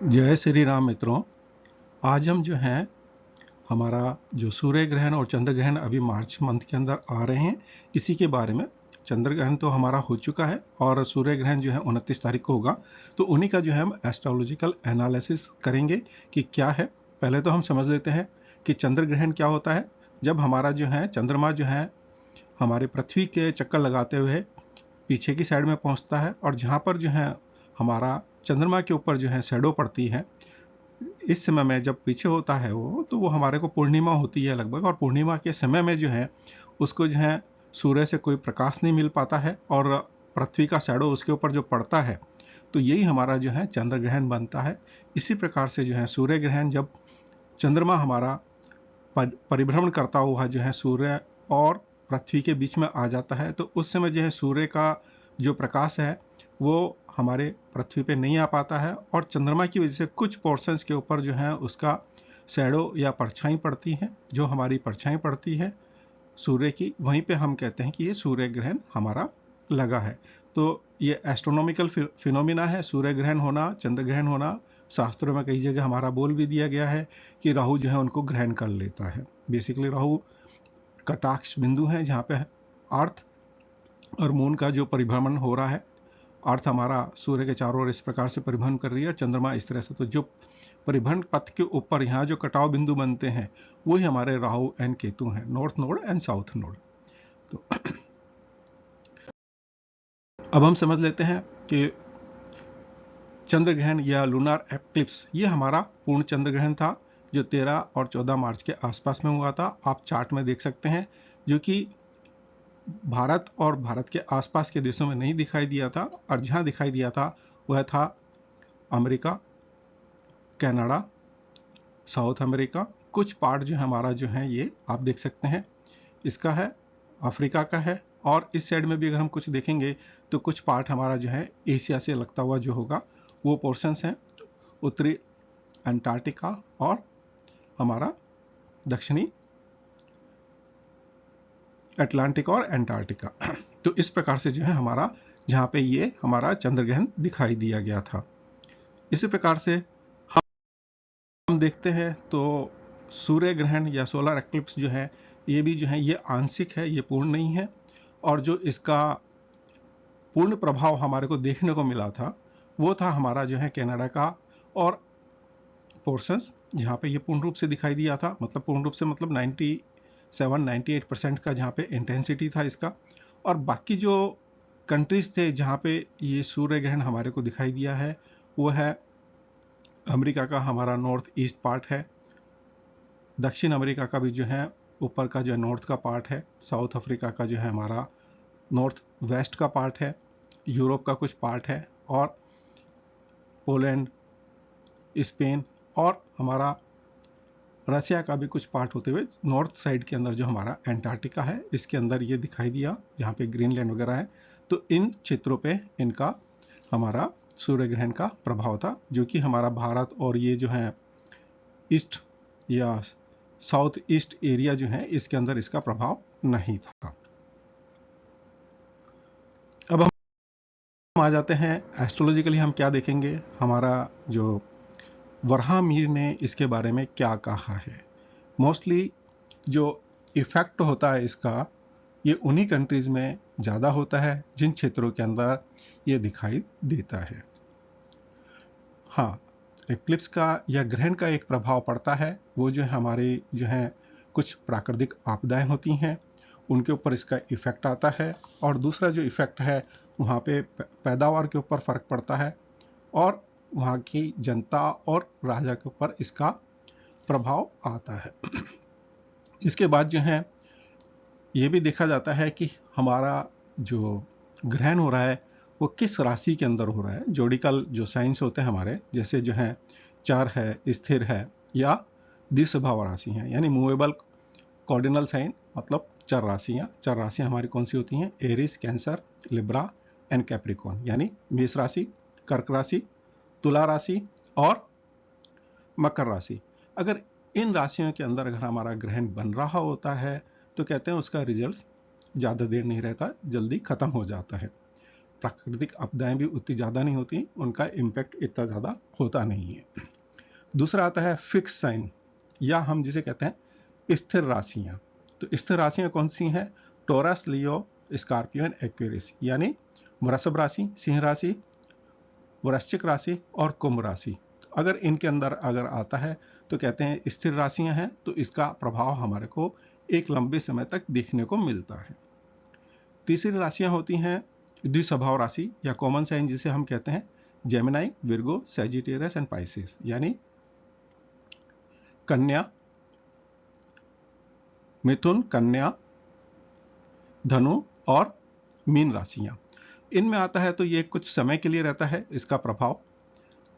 जय श्री राम मित्रों। आज हम जो हैं हमारा जो सूर्य ग्रहण और चंद्र ग्रहण अभी मार्च मंथ के अंदर आ रहे हैं, इसी के बारे में। चंद्र ग्रहण तो हमारा हो चुका है और सूर्य ग्रहण जो है 29 तारीख को होगा, तो उन्हीं का जो है हम एस्ट्रोलॉजिकल एनालिसिस करेंगे कि क्या है। पहले तो हम समझ लेते हैं कि चंद्र ग्रहण क्या होता है। जब हमारा जो है चंद्रमा जो है हमारे पृथ्वी के चक्कर लगाते हुए पीछे की साइड में पहुंचता है, और जहां पर जो है हमारा चंद्रमा के ऊपर जो है शैडो पड़ती है, इस समय में जब पीछे होता है वो, तो वो हमारे को पूर्णिमा होती है लगभग, और पूर्णिमा के समय में जो है उसको जो है सूर्य से कोई प्रकाश नहीं मिल पाता है और पृथ्वी का शैडो उसके ऊपर जो पड़ता है, तो यही हमारा जो है चंद्र ग्रहण बनता है। इसी प्रकार से जो है सूर्य ग्रहण, जब चंद्रमा हमारा परिभ्रमण करता हुआ जो है सूर्य और पृथ्वी के बीच में आ जाता है, तो उस समय जो है सूर्य का जो प्रकाश है वो हमारे पृथ्वी पे नहीं आ पाता है, और चंद्रमा की वजह से कुछ पोर्शंस के ऊपर जो है उसका शैडो या परछाई पड़ती है। जो हमारी परछाई पड़ती है सूर्य की, वहीं पे हम कहते हैं कि ये सूर्य ग्रहण हमारा लगा है। तो ये एस्ट्रोनॉमिकल फिनोमिना है, सूर्य ग्रहण होना, चंद्र ग्रहण होना। शास्त्रों में कई जगह हमारा बोल भी दिया गया है कि राहु जो है उनको ग्रहण कर लेता है। बेसिकली राहु कटाक्ष बिंदु है जहाँ पे अर्थ और मून का जो परिभ्रमण हो रहा है। अर्थ हमारा सूर्य के चारों ओर इस प्रकार से परिभ्रमण कर रही है, चंद्रमा इस तरह से। तो जो परिभ्रमण पथ के ऊपर यहाँ जो कटाव बिंदु बनते हैं वही हमारे राहु एंड केतु हैं, north node and south node. तो अब हम समझ लेते हैं कि चंद्र ग्रहण या लूनार एक्लिप्स, ये हमारा पूर्ण चंद्र ग्रहण था जो 13 और 14 मार्च के आसपास में हुआ था। आप चार्ट में देख सकते हैं, जो कि भारत और भारत के आसपास के देशों में नहीं दिखाई दिया था, और जहां दिखाई दिया था वह था अमेरिका, कनाडा, साउथ अमेरिका। कुछ पार्ट जो हमारा जो है ये आप देख सकते हैं, इसका है, अफ्रीका का है, और इस साइड में भी अगर हम कुछ देखेंगे तो कुछ पार्ट हमारा जो है एशिया से लगता हुआ जो होगा वो पोर्शंस हैं, उत्तरी अंटार्कटिका और हमारा दक्षिणी अटलांटिक और अंटार्कटिका। तो इस प्रकार से जो है हमारा जहाँ पे ये हमारा चंद्र ग्रहण दिखाई दिया गया था। इसी प्रकार से हम देखते हैं तो सूर्य ग्रहण या सोलर एक्लिप्स जो है ये भी जो है ये आंशिक है, ये पूर्ण नहीं है। और जो इसका पूर्ण प्रभाव हमारे को देखने को मिला था वो था हमारा जो है कनाडा का और पोर्शंस, जहाँ पे ये पूर्ण रूप से दिखाई दिया था। मतलब पूर्ण रूप से मतलब 97-98% का जहाँ पे इंटेंसिटी था इसका। और बाकी जो कंट्रीज थे जहाँ पे ये सूर्य ग्रहण हमारे को दिखाई दिया है वो है अमेरिका का हमारा नॉर्थ ईस्ट पार्ट है, दक्षिण अमेरिका का भी जो है ऊपर का जो है नॉर्थ का पार्ट है, साउथ अफ्रीका का जो है हमारा नॉर्थ वेस्ट का पार्ट है, यूरोप का कुछ पार्ट है, और पोलैंड, स्पेन और हमारा रशिया का भी कुछ पार्ट होते हुए नॉर्थ साइड के अंदर जो हमारा अंटार्कटिका है इसके अंदर ये दिखाई दिया, जहाँ पे ग्रीनलैंड वगैरह है। तो इन क्षेत्रों पे इनका हमारा सूर्य ग्रहण का प्रभाव था, जो कि हमारा भारत और ये जो है ईस्ट या साउथ ईस्ट एरिया जो है इसके अंदर इसका प्रभाव नहीं था। अब हम आ जाते हैं एस्ट्रोलॉजिकली हम क्या देखेंगे, हमारा जो वराह मीर ने इसके बारे में क्या कहा है। मोस्टली जो इफ़ेक्ट होता है इसका ये उन्हीं कंट्रीज़ में ज़्यादा होता है जिन क्षेत्रों के अंदर ये दिखाई देता है। हाँ, एक्लिप्स का या ग्रहण का एक प्रभाव पड़ता है, वो जो है हमारे जो है कुछ प्राकृतिक आपदाएं होती हैं उनके ऊपर इसका इफ़ेक्ट आता है। और दूसरा जो इफ़ेक्ट है वहाँ पे पैदावार के ऊपर फ़र्क पड़ता है, और वहाँ की जनता और राजा के ऊपर इसका प्रभाव आता है। इसके बाद जो है ये भी देखा जाता है कि हमारा जो ग्रहण हो रहा है वो किस राशि के अंदर हो रहा है। जोडिकल जो साइंस होते हैं हमारे, जैसे जो है चर है, स्थिर है, या द्विस्वभाव राशि हैं, यानी मूवेबल कॉर्डिनल साइन, मतलब चर राशियाँ। चर राशियाँ हमारी कौन सी होती हैं, Aries, Cancer, Libra and Capricorn, यानी मेष राशि, कर्क राशि, तुला राशि और मकर राशि। अगर इन राशियों के अंदर अगर हमारा ग्रहण बन रहा होता है तो कहते हैं उसका रिजल्ट ज़्यादा देर नहीं रहता, जल्दी ख़त्म हो जाता है। प्राकृतिक आपदाएं भी उतनी ज़्यादा नहीं होती, उनका इम्पैक्ट इतना ज़्यादा होता नहीं है। दूसरा आता है फिक्स साइन, या हम जिसे कहते हैं स्थिर राशियाँ। तो स्थिर राशियाँ कौन सी हैं? Taurus, Leo, Scorpio and Aquarius, यानी वृषभ राशि, सिंह राशि, वृश्चिक राशि और कुंभ राशि। अगर इनके अंदर अगर आता है तो कहते हैं स्थिर राशियां हैं, तो इसका प्रभाव हमारे को एक लंबे समय तक देखने को मिलता है। तीसरी राशियां होती हैं द्विस्वभाव राशि या कॉमन साइन, जिसे हम कहते हैं Gemini, Virgo, Sagittarius and Pisces, यानी कन्या, मिथुन, कन्या, धनु और मीन राशियां। इनमें आता है तो ये कुछ समय के लिए रहता है इसका प्रभाव।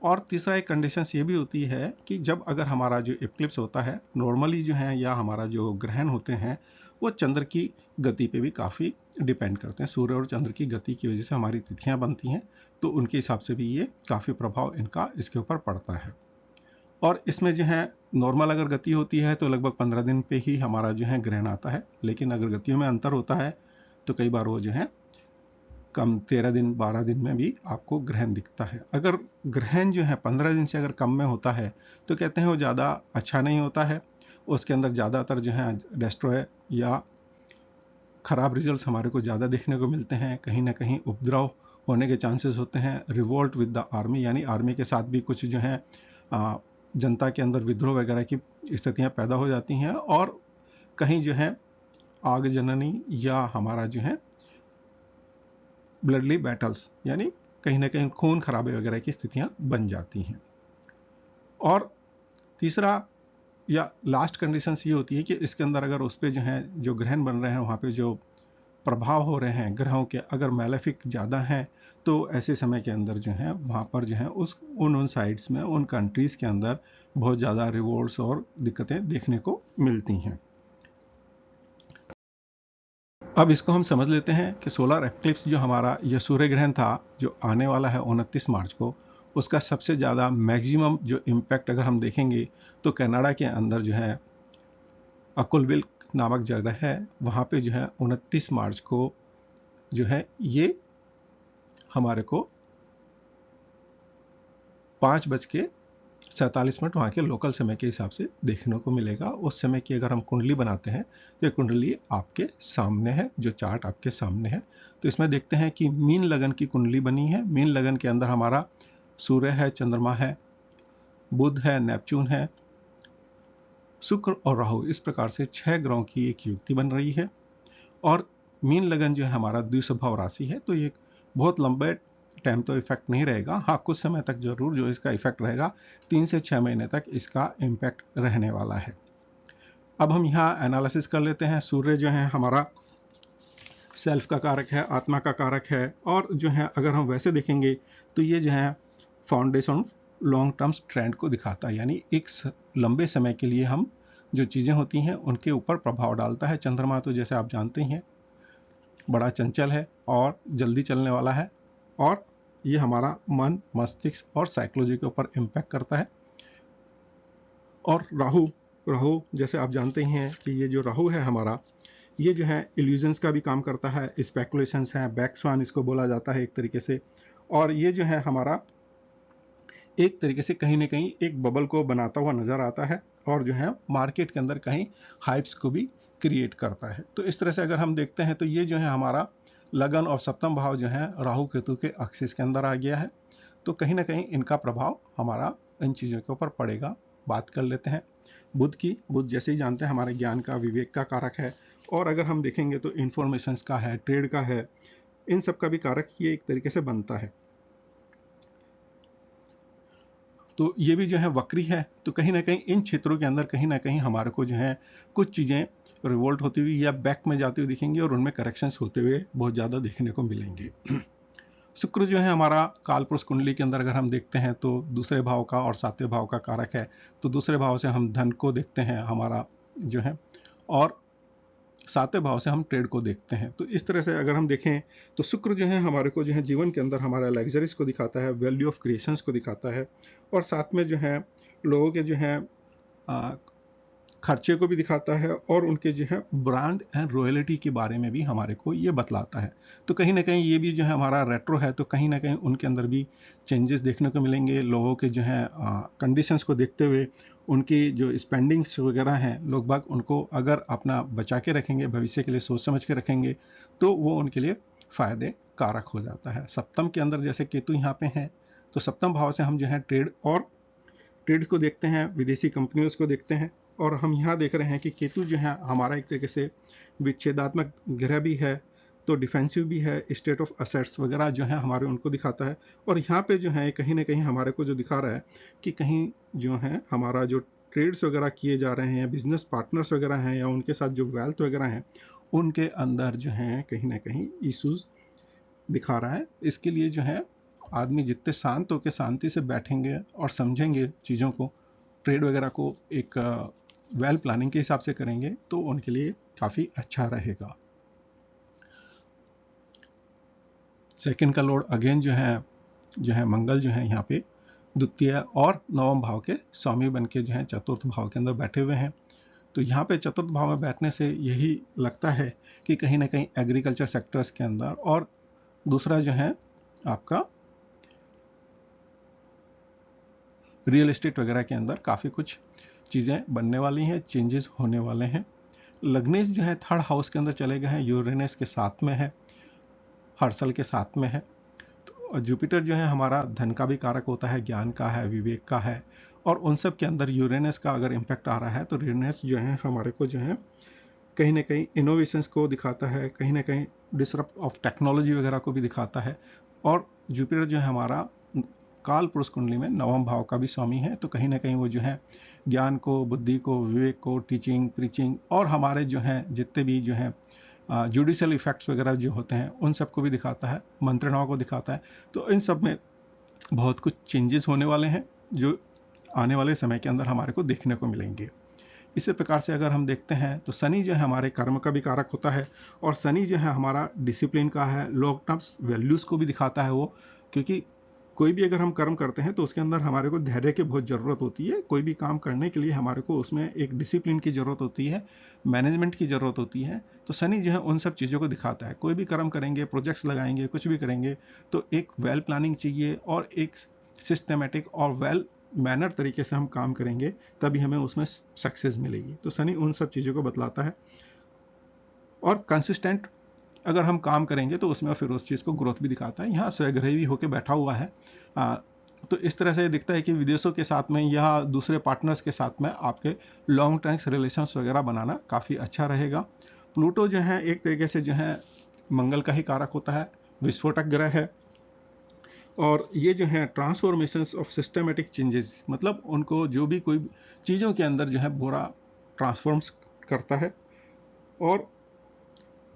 और तीसरा एक कंडीशन ये भी होती है कि जब अगर हमारा जो इक्लिप्स होता है, नॉर्मली जो है या हमारा जो ग्रहण होते हैं वो चंद्र की गति पे भी काफ़ी डिपेंड करते हैं। सूर्य और चंद्र की गति की वजह से हमारी तिथियां बनती हैं, तो उनके हिसाब से भी ये काफ़ी प्रभाव इनका इसके ऊपर पड़ता है। और इसमें जो है नॉर्मल अगर गति होती है तो लगभग 15 दिन पे ही हमारा जो है ग्रहण आता है, लेकिन अगर गतियों में अंतर होता है तो कई बार वो जो है कम 13 दिन 12 दिन में भी आपको ग्रहण दिखता है। अगर ग्रहण जो है 15 दिन से अगर कम में होता है तो कहते हैं वो ज़्यादा अच्छा नहीं होता है, उसके अंदर ज़्यादातर जो है डिस्ट्रॉय या ख़राब रिजल्ट्स हमारे को ज़्यादा देखने को मिलते हैं। कहीं ना कहीं उपद्रव होने के चांसेस होते हैं, रिवोल्ट विद द आर्मी, यानी आर्मी के साथ भी कुछ जो है जनता के अंदर विद्रोह वगैरह की स्थितियाँ पैदा हो जाती हैं, और कहीं जो है आग जननी या हमारा जो है ब्लडली बैटल्स, यानी कहीं ना कहीं खून खराबे वगैरह की स्थितियां बन जाती हैं। और तीसरा या लास्ट कंडीशन ये होती है कि इसके अंदर अगर उस पर जो है जो ग्रहण बन रहे हैं वहाँ पे जो प्रभाव हो रहे हैं ग्रहों के, अगर मैलेफिक ज़्यादा हैं, तो ऐसे समय के अंदर जो है वहाँ पर जो है उन साइड्स में, उन कंट्रीज़ के अंदर बहुत ज़्यादा रिवोल्ट्स और दिक्कतें देखने को मिलती हैं। अब इसको हम समझ लेते हैं कि सोलर एक्लिप्स जो हमारा यह सूर्य ग्रहण था जो आने वाला है 29 मार्च को, उसका सबसे ज़्यादा मैक्सिमम जो इम्पैक्ट अगर हम देखेंगे तो कनाडा के अंदर जो है अकुलविल नामक जगह है, वहाँ पे जो है 29 मार्च को जो है ये हमारे को 5:47 वहाँ के लोकल समय के हिसाब से देखने को मिलेगा। उस समय की अगर हम कुंडली बनाते हैं तो ये कुंडली आपके सामने है, जो चार्ट आपके सामने है। तो इसमें देखते हैं कि मीन लगन की कुंडली बनी है। मीन लगन के अंदर हमारा सूर्य है, चंद्रमा है, बुध है, नेपच्यून है, शुक्र और राहु, इस प्रकार से 6 ग्रहों की एक युक्ति बन रही है। और मीन लगन जो है हमारा द्विस्वभाव राशि है, तो ये बहुत लंबे टाइम तो इफेक्ट नहीं रहेगा। हाँ, कुछ समय तक जरूर जो इसका इफेक्ट रहेगा, 3 से 6 महीने तक इसका इम्पैक्ट रहने वाला है। अब हम यहाँ एनालिसिस कर लेते हैं। सूर्य जो है हमारा सेल्फ का कारक है, आत्मा का कारक है, और जो है अगर हम वैसे देखेंगे तो ये जो है फाउंडेशन लॉन्ग टर्म ट्रेंड को दिखाता है, यानी एक लंबे समय के लिए हम जो चीज़ें होती हैं उनके ऊपर प्रभाव डालता है। चंद्रमा तो जैसे आप जानते हैं बड़ा चंचल है और जल्दी चलने वाला है, और ये हमारा मन, मस्तिष्क और साइकोलॉजी के ऊपर इम्पैक्ट करता है। और राहु राहु जैसे आप जानते हैं कि ये जो राहु है हमारा, ये जो है इल्यूजन्स का भी काम करता है, स्पेकुलेशंस हैं, बैक स्वान इसको बोला जाता है एक तरीके से। और ये जो है हमारा एक तरीके से कहीं ना कहीं एक बबल को बनाता हुआ नजर आता है, और जो है मार्केट के अंदर कहीं हाइप्स को भी क्रिएट करता है। तो इस तरह से अगर हम देखते हैं तो ये जो है हमारा लगन और सप्तम भाव जो है राहु केतु के एक्सिस के अंदर आ गया है, तो कहीं ना कहीं इनका प्रभाव हमारा इन चीज़ों के ऊपर पड़ेगा। बात कर लेते हैं बुध की। बुध जैसे ही जानते हैं हमारे ज्ञान का, विवेक का कारक है, और अगर हम देखेंगे तो इंफॉर्मेशन का है, ट्रेड का है, इन सब का भी कारक ये एक तरीके से बनता है। तो ये भी जो है वक्री है, तो कहीं ना कहीं इन क्षेत्रों के अंदर कहीं ना कहीं हमारे को जो है कुछ चीज़ें रिवोल्ट होती हुई या बैक में जाती हुई दिखेंगी, और उनमें करेक्शंस होते हुए बहुत ज़्यादा देखने को मिलेंगे। शुक्र जो है हमारा कालपुरुष कुंडली के अंदर अगर हम देखते हैं तो दूसरे भाव का और सातवें भाव का कारक है, तो दूसरे भाव से हम धन को देखते हैं हमारा जो है, और सातवें भाव से हम ट्रेड को देखते हैं। तो इस तरह से अगर हम देखें तो शुक्र जो है हमारे को जो है जीवन के अंदर हमारा लग्जरीज को दिखाता है, वैल्यू ऑफ क्रिएशंस को दिखाता है, और साथ में जो है लोगों के जो है खर्चे को भी दिखाता है और उनके जो है ब्रांड एंड रॉयल्टी के बारे में भी हमारे को ये बतलाता है। तो कहीं ना कहीं ये भी जो है हमारा रेट्रो है, तो कहीं ना कहीं उनके अंदर भी चेंजेस देखने को मिलेंगे। लोगों के जो है कंडीशंस को देखते हुए उनकी जो स्पेंडिंग्स वगैरह हैं, लोग बाग उनको अगर अपना बचा के रखेंगे, भविष्य के लिए सोच समझ के रखेंगे, तो वो उनके लिए फ़ायदे कारक हो जाता है। सप्तम के अंदर जैसे केतु यहाँ पे हैं, तो सप्तम भाव से हम जो है ट्रेड को देखते हैं, विदेशी कंपनियों को देखते हैं। और हम यहाँ देख रहे हैं कि केतु जो है हमारा एक तरीके से विच्छेदात्मक ग्रह भी है, तो डिफेंसिव भी है, स्टेट ऑफ असेट्स वगैरह जो है हमारे उनको दिखाता है। और यहाँ पे जो है कहीं ना कहीं हमारे को जो दिखा रहा है कि कहीं जो है हमारा जो ट्रेड्स वगैरह किए जा रहे हैं, बिजनेस पार्टनर्स वगैरह हैं, या उनके साथ जो वेल्थ वगैरह हैं, उनके अंदर जो है कहीं ना कहीं इश्यूज दिखा रहा है। इसके लिए जो है आदमी जितने शांत होकर शांति से बैठेंगे और समझेंगे चीज़ों को, ट्रेड वगैरह को एक वेल प्लानिंग के हिसाब से करेंगे, तो उनके लिए काफ़ी अच्छा रहेगा। सेकंड का लॉर्ड अगेन जो है मंगल जो है यहाँ पे द्वितीय और नवम भाव के स्वामी बन के जो है चतुर्थ भाव के अंदर बैठे हुए हैं। तो यहाँ पे चतुर्थ भाव में बैठने से यही लगता है कि कहीं ना कहीं एग्रीकल्चर सेक्टर्स के अंदर, और दूसरा जो है आपका रियल एस्टेट वगैरह के अंदर काफ़ी कुछ चीज़ें बनने वाली हैं, चेंजेस होने वाले हैं। लग्नेश जो है थर्ड हाउस के अंदर चले गए हैं, यूरेनस के साथ में है, हर्सल के साथ में है। तो जुपिटर जो है हमारा धन का भी कारक होता है, ज्ञान का है, विवेक का है, और उन सब के अंदर यूरेनस का अगर इम्पैक्ट आ रहा है, तो यूरेनस जो है हमारे को जो है कहीं ना कहीं इनोवेशंस को दिखाता है, कहीं ना कहीं डिसरप्ट ऑफ टेक्नोलॉजी वगैरह को भी दिखाता है। और जुपिटर जो है हमारा काल पुरुष कुंडली में नवम भाव का भी स्वामी है, तो कहीं ना कहीं वो जो है ज्ञान को, बुद्धि को, विवेक को, टीचिंग, प्रीचिंग, और हमारे जो हैं जितने भी जो हैं जुडिशियल इफेक्ट्स वगैरह जो होते हैं, उन सबको भी दिखाता है, मंत्रणाओं को दिखाता है। तो इन सब में बहुत कुछ चेंजेस होने वाले हैं, जो आने वाले समय के अंदर हमारे को देखने को मिलेंगे। इसी प्रकार से अगर हम देखते हैं तो शनि जो है हमारे कर्म का भी कारक होता है, और शनि जो है हमारा डिसिप्लिन का है, लॉन्ग टर्म्स वैल्यूज़ को भी दिखाता है वो। क्योंकि कोई भी अगर हम कर्म करते हैं तो उसके अंदर हमारे को धैर्य की बहुत ज़रूरत होती है। कोई भी काम करने के लिए हमारे को उसमें एक डिसिप्लिन की ज़रूरत होती है, मैनेजमेंट की ज़रूरत होती है। तो शनि जो है उन सब चीज़ों को दिखाता है। कोई भी कर्म करेंगे, प्रोजेक्ट्स लगाएंगे, कुछ भी करेंगे, तो एक वेल प्लानिंग चाहिए और एक सिस्टमेटिक और वेल मैनर तरीके से हम काम करेंगे, तभी हमें उसमें सक्सेस मिलेगी। तो शनि उन सब चीज़ों को बतलाता है। और कंसिस्टेंट अगर हम काम करेंगे तो उसमें फिर उस चीज़ को ग्रोथ भी दिखाता है। यहाँ स्वग्रही होकर बैठा हुआ है। तो इस तरह से दिखता है कि विदेशों के साथ में या दूसरे पार्टनर्स के साथ में आपके लॉन्ग टर्म्स रिलेशंस वगैरह बनाना काफ़ी अच्छा रहेगा। प्लूटो जो है एक तरीके से जो है मंगल का ही कारक होता है, विस्फोटक ग्रह है। और ये जो है ट्रांसफॉर्मेशंस ऑफ सिस्टमेटिक चेंजेस, मतलब उनको जो भी कोई चीज़ों के अंदर जो है पूरा ट्रांसफॉर्म्स करता है, और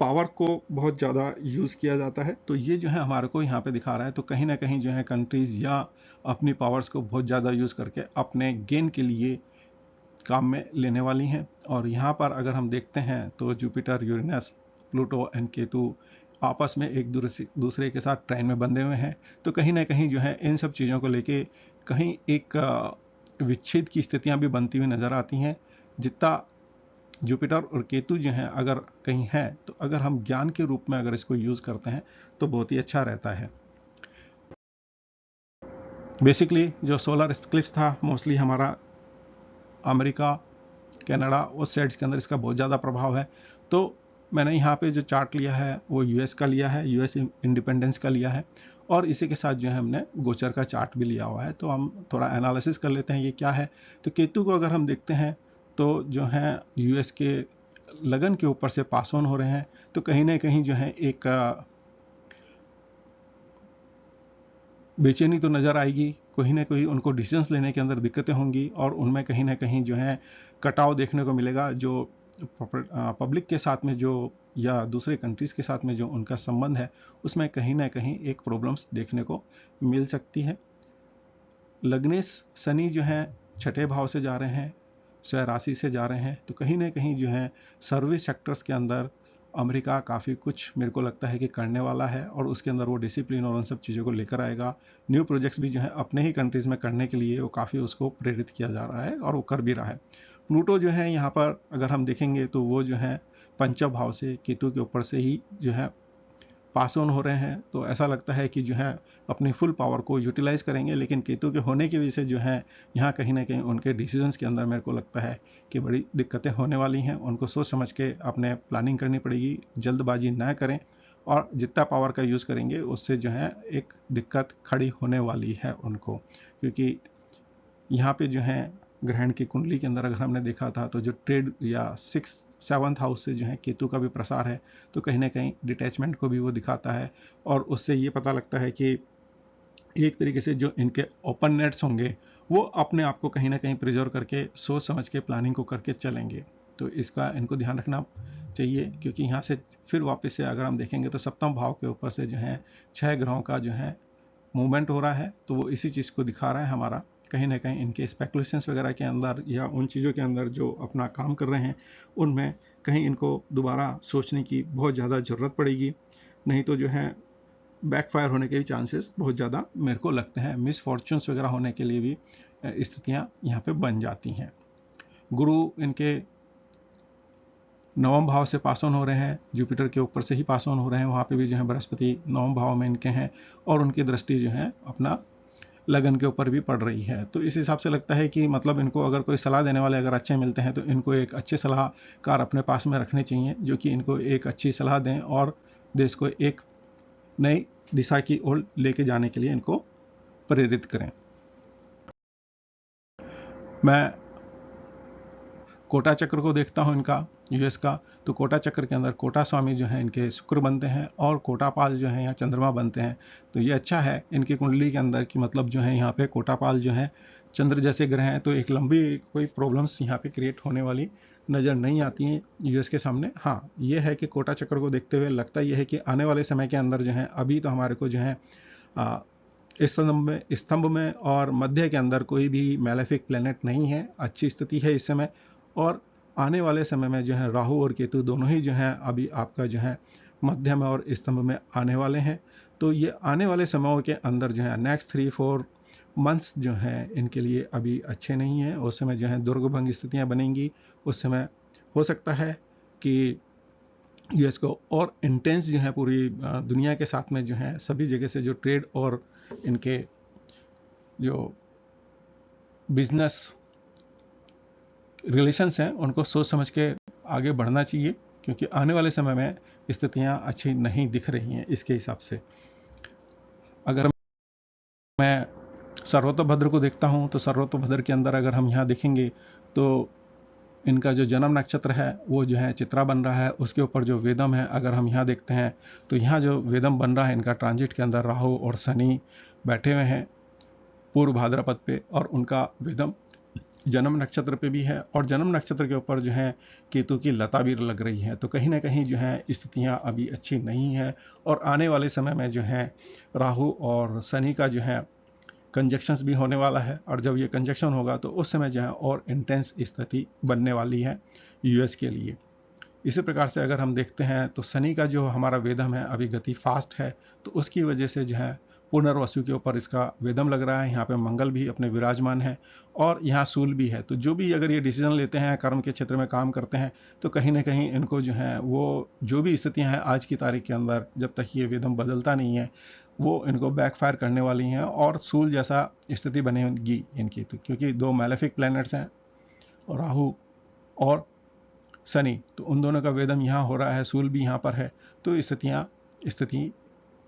पावर को बहुत ज़्यादा यूज़ किया जाता है। तो ये जो है हमारे को यहाँ पे दिखा रहा है। तो कहीं ना कहीं जो है कंट्रीज़ या अपनी पावर्स को बहुत ज़्यादा यूज़ करके अपने गेन के लिए काम में लेने वाली हैं। और यहाँ पर अगर हम देखते हैं तो Jupiter, Uranus, Pluto and Ketu आपस में एक दूसरे के साथ ट्रेन में बंधे हुए हैं। तो कहीं ना कहीं जो है इन सब चीज़ों को लेके कहीं एक विच्छेद की स्थितियाँ भी बनती हुई नज़र आती हैं। जितना जुपिटर और केतु जो हैं अगर कहीं है, तो अगर हम ज्ञान के रूप में अगर इसको यूज़ करते हैं तो बहुत ही अच्छा रहता है। बेसिकली जो सोलर इक्लिप्स था मोस्टली हमारा अमेरिका, कनाडा, उस साइड्स के अंदर इसका बहुत ज़्यादा प्रभाव है। तो मैंने यहाँ पे जो चार्ट लिया है वो यूएस का लिया है, यूएस इंडिपेंडेंस का लिया है, और इसी के साथ जो है हमने गोचर का चार्ट भी लिया हुआ है। तो हम थोड़ा एनालिसिस कर लेते हैं ये क्या है। तो केतु को अगर हम देखते हैं तो जो है यूएस के लगन के ऊपर से पास ऑन हो रहे हैं। तो कहीं ना कहीं जो है एक बेचैनी तो नज़र आएगी, कहीं ना कहीं उनको डिसीजंस लेने के अंदर दिक्कतें होंगी, और उनमें कहीं ना कहीं जो है कटाव देखने को मिलेगा। जो पब्लिक के साथ में जो या दूसरे कंट्रीज़ के साथ में जो उनका संबंध है, उसमें कहीं ना कहीं एक प्रॉब्लम्स देखने को मिल सकती है। लग्नेश शनि जो है छठे भाव से जा रहे हैं, स्वराशि राशि से जा रहे हैं। तो कहीं ना कहीं जो है सर्विस सेक्टर्स के अंदर अमेरिका काफ़ी कुछ मेरे को लगता है कि करने वाला है, और उसके अंदर वो डिसिप्लिन और उन सब चीज़ों को लेकर आएगा। न्यू प्रोजेक्ट्स भी जो है अपने ही कंट्रीज़ में करने के लिए वो काफ़ी उसको प्रेरित किया जा रहा है, और वो कर भी रहा है। प्लूटो जो है यहाँ पर अगर हम देखेंगे तो वो जो है पंचम भाव से केतु के ऊपर से ही जो है पास ऑन हो रहे हैं। तो ऐसा लगता है कि जो है अपनी फुल पावर को यूटिलाइज करेंगे, लेकिन केतु के होने की वजह से जो है यहाँ कहीं ना कहीं उनके डिसीजंस के अंदर मेरे को लगता है कि बड़ी दिक्कतें होने वाली हैं। उनको सोच समझ के अपने प्लानिंग करनी पड़ेगी, जल्दबाजी ना करें, और जितना पावर का यूज़ करेंगे उससे जो है एक दिक्कत खड़ी होने वाली है उनको। क्योंकि यहाँ पे जो है ग्रहण की कुंडली के अंदर अगर हमने देखा था तो जो ट्रेड या सिक्स सेवन्थ हाउस से जो है केतु का भी प्रसार है, तो कहीं ना कहीं डिटैचमेंट को भी वो दिखाता है। और उससे ये पता लगता है कि एक तरीके से जो इनके ओपन नेट्स होंगे वो अपने आप को कहीं ना कहीं प्रिजर्व करके सोच समझ के प्लानिंग को करके चलेंगे। तो इसका इनको ध्यान रखना चाहिए, क्योंकि यहाँ से फिर वापस से अगर हम देखेंगे तो सप्तम भाव के ऊपर से जो है 6 ग्रहों का जो है मूवमेंट हो रहा है, तो वो इसी चीज़ को दिखा रहा है हमारा। कहीं ना कहीं इनके स्पेकुलेशंस वगैरह के अंदर या उन चीज़ों के अंदर जो अपना काम कर रहे हैं उनमें कहीं इनको दोबारा सोचने की बहुत ज़्यादा ज़रूरत पड़ेगी, नहीं तो जो है बैकफायर होने के भी चांसेस बहुत ज़्यादा मेरे को लगते हैं। मिस फॉर्चून्स वगैरह होने के लिए भी स्थितियाँ यहाँ पे बन जाती हैं। गुरु इनके नवम भाव से पास ऑन हो रहे हैं, जुपिटर के ऊपर से ही पास ऑन हो रहे हैं, वहाँ पे भी जो है बृहस्पति नवम भाव में इनके हैं, और उनकी दृष्टि जो है अपना लगन के ऊपर भी पड़ रही है। तो इस हिसाब से लगता है कि मतलब इनको अगर कोई सलाह देने वाले अगर अच्छे मिलते हैं तो इनको एक अच्छे सलाहकार अपने पास में रखने चाहिए, जो कि इनको एक अच्छी सलाह दें और देश को एक नई दिशा की ओर लेके जाने के लिए इनको प्रेरित करें। मैं कोटा चक्र को देखता हूँ इनका, यूएस का। तो कोटा चक्र के अंदर कोटा स्वामी जो है इनके शुक्र बनते हैं और कोटापाल जो है यहाँ चंद्रमा बनते हैं। तो ये अच्छा है इनकी कुंडली के अंदर कि मतलब जो है यहाँ पे कोटापाल जो है चंद्र जैसे ग्रह हैं, तो एक लंबी कोई प्रॉब्लम्स यहाँ पे क्रिएट होने वाली नज़र नहीं आती हैं यूएस के सामने। हाँ, ये है कि कोटा चक्र को देखते हुए लगता यह है कि आने वाले समय के अंदर जो है अभी तो हमारे को जो है स्तंभ में और मध्य के अंदर कोई भी मैलेफिक प्लेनेट नहीं है, अच्छी स्थिति है इस समय। और आने वाले समय में जो है राहु और केतु दोनों ही जो है अभी आपका जो है मध्य में और स्तंभ में आने वाले हैं। तो ये आने वाले समयों के अंदर जो है नेक्स्ट 3-4 मंथ्स जो हैं इनके लिए अभी अच्छे नहीं हैं। उस समय जो है दुर्गभंग स्थितियां बनेंगी। उस समय हो सकता है कि यूएस को और इंटेंस जो है पूरी दुनिया के साथ में जो है सभी जगह से जो ट्रेड और इनके जो बिजनेस रिलेशंस हैं उनको सोच समझ के आगे बढ़ना चाहिए, क्योंकि आने वाले समय में स्थितियां अच्छी नहीं दिख रही हैं इसके हिसाब से। अगर मैं सर्वतोभद्र को देखता हूं तो सर्वतोभद्र के अंदर अगर हम यहाँ देखेंगे तो इनका जो जन्म नक्षत्र है वो जो है चित्रा बन रहा है। उसके ऊपर जो वेदम है अगर हम यहाँ देखते हैं तो यहाँ जो वेदम बन रहा है इनका ट्रांजिट के अंदर राहु और शनि बैठे हुए हैं पूर्व भाद्रपद पे, और उनका वेदम जन्म नक्षत्र पे भी है और जन्म नक्षत्र के ऊपर जो है केतु की लता भी लग रही है। तो कहीं ना कहीं जो है स्थितियां अभी अच्छी नहीं है, और आने वाले समय में जो है राहु और शनि का जो है कंजक्शंस भी होने वाला है, और जब ये कंजक्शन होगा तो उस समय जो है और इंटेंस स्थिति बनने वाली है यूएस के लिए। इसी प्रकार से अगर हम देखते हैं तो शनि का जो हमारा वेदम है अभी गति फास्ट है, तो उसकी वजह से जो है पुनर्वसु के ऊपर इसका वेदम लग रहा है। यहाँ पे मंगल भी अपने विराजमान है और यहाँ सूल भी है। तो जो भी अगर ये डिसीजन लेते हैं, कर्म के क्षेत्र में काम करते हैं, तो कहीं ना कहीं इनको जो है वो जो भी स्थितियाँ हैं आज की तारीख के अंदर जब तक ये वेदम बदलता नहीं है वो इनको बैकफायर करने वाली हैं और सूल जैसा स्थिति बनेगी इनकी। तो क्योंकि दो मैलेफिक प्लैनेट्स हैं राहु और शनि, तो उन दोनों का वेदम यहाँ हो रहा है, सूल भी यहाँ पर है। तो स्थिति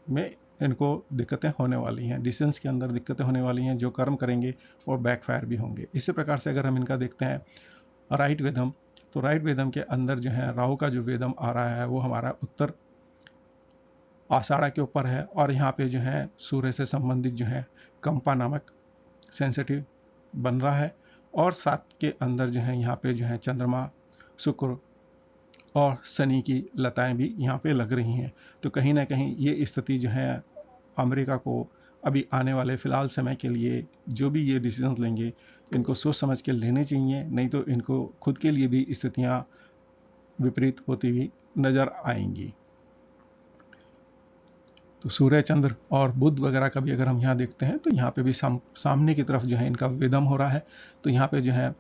में इनको दिक्कतें होने वाली हैं, डिसीजंस के अंदर दिक्कतें होने वाली हैं, जो कर्म करेंगे वो बैकफायर भी होंगे। इसी प्रकार से अगर हम इनका देखते हैं राइट वेदम, तो राइट वेदम के अंदर जो है राहु का जो वेदम आ रहा है वो हमारा उत्तर आषाढ़ा के ऊपर है, और यहाँ पे जो है सूर्य से संबंधित जो है कंपा नामक सेंसिटिव बन रहा है, और साथ के अंदर जो है यहाँ पे जो है चंद्रमा, शुक्र और शनि की लताएं भी यहाँ पे लग रही हैं। तो कहीं ना कहीं ये स्थिति जो है अमेरिका को अभी आने वाले फ़िलहाल समय के लिए जो भी ये डिसीजन लेंगे इनको सोच समझ के लेने चाहिए, नहीं तो इनको खुद के लिए भी स्थितियाँ विपरीत होती हुई नज़र आएंगी। तो सूर्य, चंद्र और बुध वगैरह का भी अगर हम यहाँ देखते हैं तो यहाँ पे भी सामने की तरफ जो है इनका वेदम हो रहा है। तो यहाँ पे जो है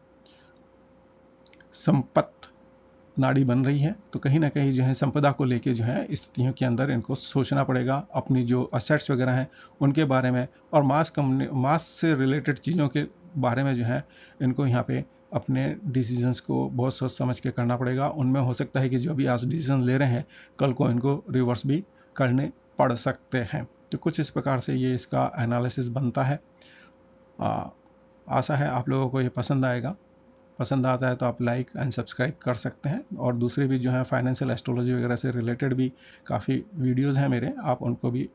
संपत्ति नाड़ी बन रही है, तो कहीं ना कहीं जो है संपदा को लेके जो है स्थितियों के अंदर इनको सोचना पड़ेगा, अपनी जो असेट्स वगैरह हैं उनके बारे में, और मास से रिलेटेड चीज़ों के बारे में जो है इनको यहाँ पे अपने डिसीजंस को बहुत सोच समझ के करना पड़ेगा। उनमें हो सकता है कि जो भी आज डिसीजन ले रहे हैं कल को इनको रिवर्स भी करने पड़ सकते हैं। तो कुछ इस प्रकार से ये इसका एनालिसिस बनता है। आशा है आप लोगों को ये पसंद आएगा। पसंद आता है तो आप लाइक एंड सब्सक्राइब कर सकते हैं, और दूसरे भी जो है फाइनेंशियल एस्ट्रोलॉजी वगैरह से रिलेटेड भी काफ़ी वीडियोज़ हैं मेरे, आप उनको भी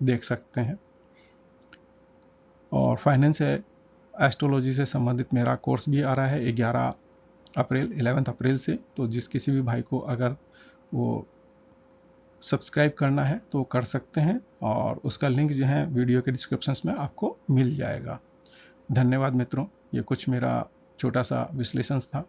देख सकते हैं। और फाइनेंस एस्ट्रोलॉजी से संबंधित मेरा कोर्स भी आ रहा है 11 अप्रैल से, तो जिस किसी भी भाई को अगर वो सब्सक्राइब करना है तो कर सकते हैं, और उसका लिंक जो है वीडियो के डिस्क्रिप्शन में आपको मिल जाएगा। धन्यवाद मित्रों, ये कुछ मेरा छोटा सा विश्लेषण था।